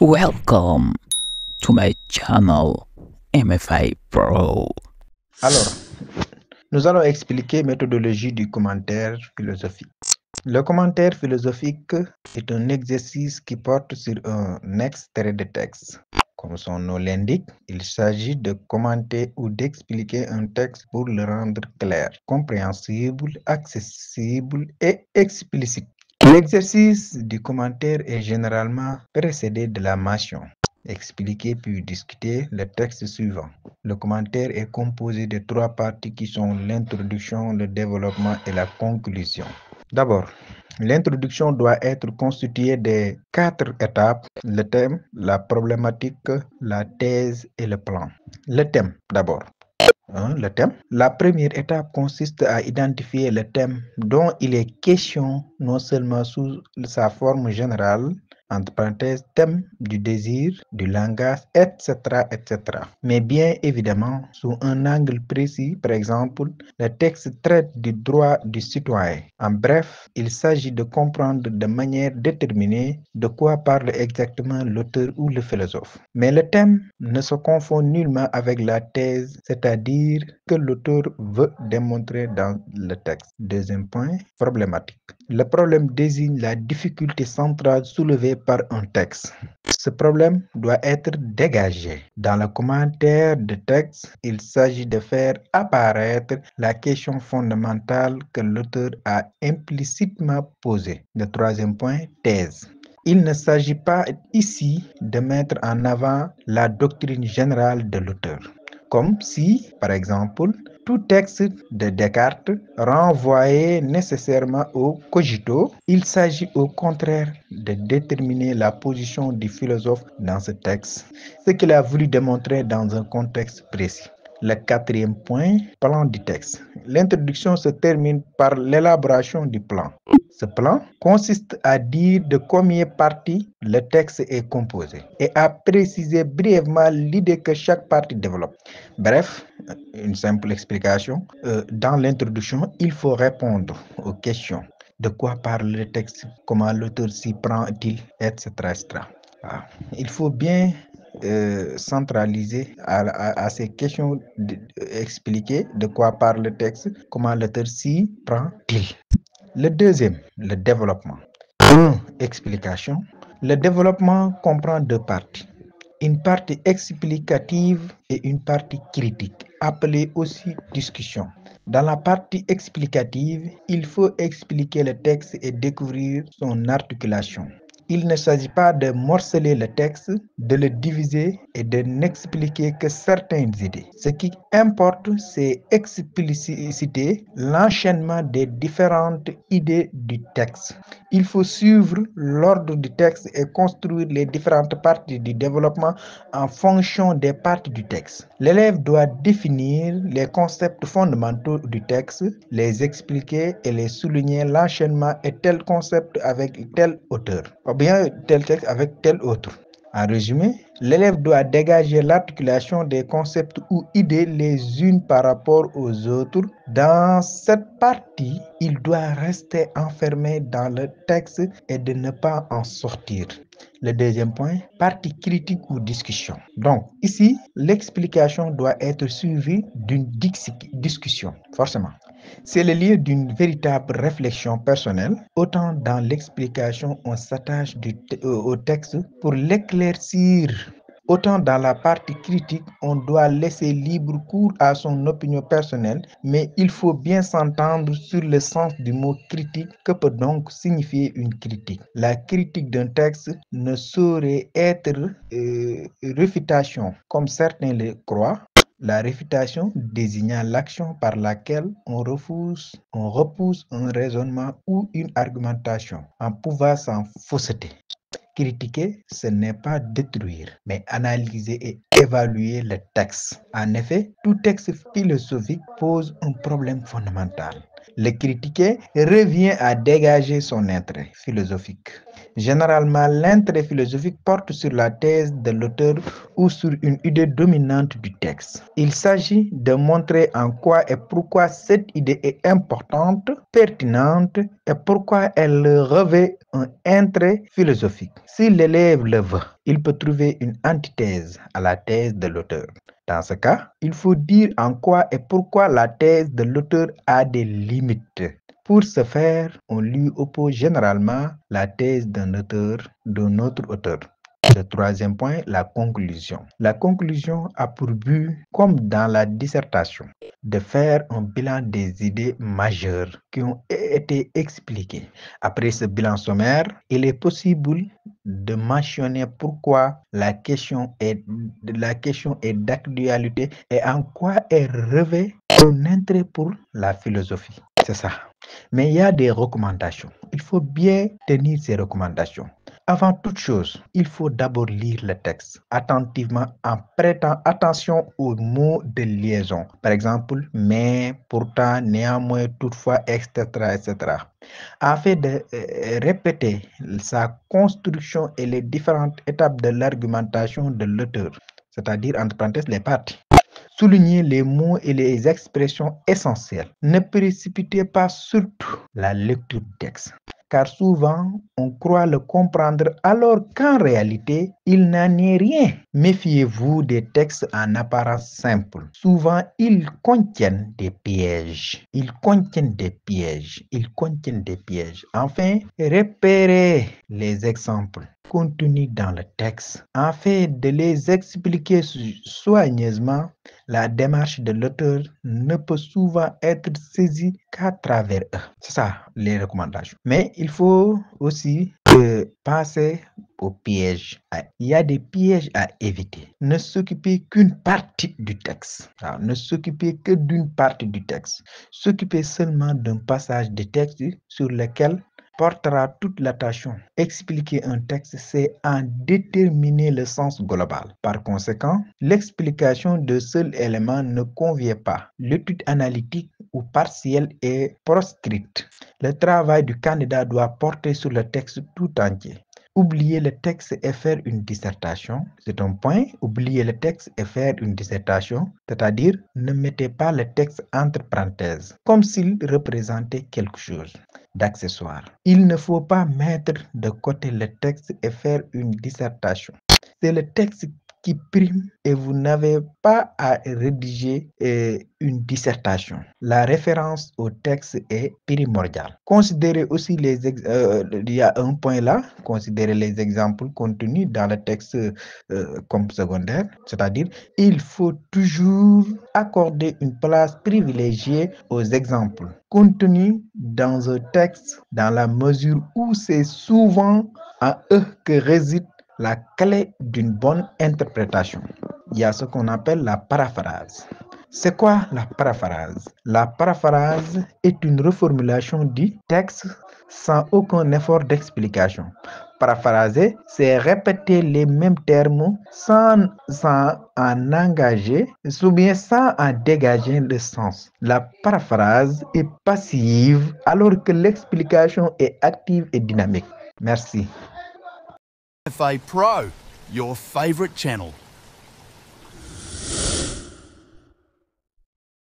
Welcome to my channel MFI Pro. Alors, nous allons expliquer méthodologie du commentaire philosophique. Le commentaire philosophique est un exercice qui porte sur un extrait de texte. Comme son nom l'indique, il s'agit de commenter ou d'expliquer un texte pour le rendre clair, compréhensible, accessible et explicite. L'exercice du commentaire est généralement précédé de la mention. Expliquer puis discuter le texte suivant. Le commentaire est composé de 3 parties qui sont l'introduction, le développement et la conclusion. D'abord, l'introduction doit être constituée de 4 étapes: le thème, la problématique, la thèse et le plan. Le thème d'abord. Le thème. La première étape consiste à identifier le thème dont il est question, non seulement sous sa forme générale, entre parenthèses, thème du désir, du langage, etc., mais bien évidemment sous un angle précis. Par exemple, le texte traite du droit du citoyen. En bref, il s'agit de comprendre de manière déterminée de quoi parle exactement l'auteur ou le philosophe. Mais le thème ne se confond nullement avec la thèse, c'est-à-dire que l'auteur veut démontrer dans le texte. Deuxième point, problématique. Le problème désigne la difficulté centrale soulevée par un texte. Ce problème doit être dégagé. Dans le commentaire de texte, il s'agit de faire apparaître la question fondamentale que l'auteur a implicitement posée. Le troisième point, thèse. Il ne s'agit pas ici de mettre en avant la doctrine générale de l'auteur, comme si, par exemple, tout texte de Descartes renvoyait nécessairement au cogito. Il s'agit au contraire de déterminer la position du philosophe dans ce texte, ce qu'il a voulu démontrer dans un contexte précis. Le quatrième point, plan du texte. L'introduction se termine par l'élaboration du plan. Ce plan consiste à dire de combien de parties le texte est composé et à préciser brièvement l'idée que chaque partie développe. Bref, une simple explication. Dans l'introduction, il faut répondre aux questions. De quoi parle le texte? Comment l'auteur s'y prend-il? Etc. Il faut bien centraliser à ces questions, expliquer de quoi parle le texte, comment l'auteur s'y prend-il. Le deuxième, le développement. 1. Explication. Le développement comprend 2 parties. Une partie explicative et une partie critique, appelée aussi discussion. Dans la partie explicative, il faut expliquer le texte et découvrir son articulation. Il ne s'agit pas de morceler le texte, de le diviser et de n'expliquer que certaines idées. Ce qui importe, c'est expliciter l'enchaînement des différentes idées du texte. Il faut suivre l'ordre du texte et construire les différentes parties du développement en fonction des parties du texte. L'élève doit définir les concepts fondamentaux du texte, les expliquer et les souligner l'enchaînement et tel concept avec tel auteur, ou bien tel texte avec tel autre. En résumé, l'élève doit dégager l'articulation des concepts ou idées les unes par rapport aux autres. Dans cette partie, il doit rester enfermé dans le texte et de ne pas en sortir. Le deuxième point, partie critique ou discussion. Donc, ici, l'explication doit être suivie d'une discussion, forcément. C'est le lieu d'une véritable réflexion personnelle. Autant dans l'explication, on s'attache au texte pour l'éclaircir. Autant dans la partie critique, on doit laisser libre cours à son opinion personnelle, mais il faut bien s'entendre sur le sens du mot critique. Que peut donc signifier une critique? La critique d'un texte ne saurait être réfutation, comme certains le croient. La réfutation désignant l'action par laquelle on repousse un raisonnement ou une argumentation en prouvant sa fausseté. Critiquer, ce n'est pas détruire, mais analyser et évaluer le texte. En effet, tout texte philosophique pose un problème fondamental. Le critiquer revient à dégager son intérêt philosophique. Généralement, l'intérêt philosophique porte sur la thèse de l'auteur ou sur une idée dominante du texte. Il s'agit de montrer en quoi et pourquoi cette idée est importante, pertinente et pourquoi elle revêt un intérêt philosophique. Si l'élève le veut, il peut trouver une antithèse à la thèse de l'auteur. Dans ce cas, il faut dire en quoi et pourquoi la thèse de l'auteur a des limites. Pour ce faire, on lui oppose généralement la thèse d'un autre auteur. Le troisième point, la conclusion. La conclusion a pour but, comme dans la dissertation, de faire un bilan des idées majeures qui ont été expliquées. Après ce bilan sommaire, il est possible de mentionner pourquoi la question est d'actualité et en quoi elle revêt un intérêt pour la philosophie. C'est ça. Mais il y a des recommandations. Il faut bien tenir ces recommandations. Avant toute chose, il faut d'abord lire le texte attentivement en prêtant attention aux mots de liaison. Par exemple, mais, pourtant, néanmoins, toutefois, etc., etc. Afin de répéter sa construction et les différentes étapes de l'argumentation de l'auteur, c'est-à-dire, entre parenthèses, les parties. Soulignez les mots et les expressions essentielles. Ne précipitez pas surtout la lecture du texte, car souvent on croit le comprendre alors qu'en réalité il n'en est rien. Méfiez-vous des textes en apparence simples. Souvent ils contiennent des pièges. Enfin, repérez les exemples contenus dans le texte afin de les expliquer soigneusement. La démarche de l'auteur ne peut souvent être saisie qu'à travers eux. C'est ça, les recommandations. Mais il faut aussi penser aux pièges. Il y a des pièges à éviter. Ne s'occuper qu'une partie du texte. Alors, ne s'occuper que d'une partie du texte. S'occuper seulement d'un passage du texte sur lequel portera toute l'attention. Expliquer un texte, c'est en déterminer le sens global. Par conséquent, l'explication de seul élément ne convient pas. L'étude analytique ou partielle est proscrite. Le travail du candidat doit porter sur le texte tout entier. Oublier le texte et faire une dissertation, c'est un point. Oublier le texte et faire une dissertation, c'est-à-dire ne mettez pas le texte entre parenthèses, comme s'il représentait quelque chose d'accessoire. Il ne faut pas mettre de côté le texte et faire une dissertation. C'est le texte qui prime et vous n'avez pas à rédiger une dissertation. La référence au texte est primordiale. Considérez aussi il y a un point là, considérez les exemples contenus dans le texte comme secondaire, c'est-à-dire il faut toujours accorder une place privilégiée aux exemples contenus dans un texte dans la mesure où c'est souvent en eux que réside la clé d'une bonne interprétation. Il y a ce qu'on appelle la paraphrase. C'est quoi la paraphrase? La paraphrase est une reformulation du texte sans aucun effort d'explication. Paraphraser, c'est répéter les mêmes termes sans en engager, ou bien sans en dégager le sens. La paraphrase est passive alors que l'explication est active et dynamique. Merci. MFA Pro, your favourite channel.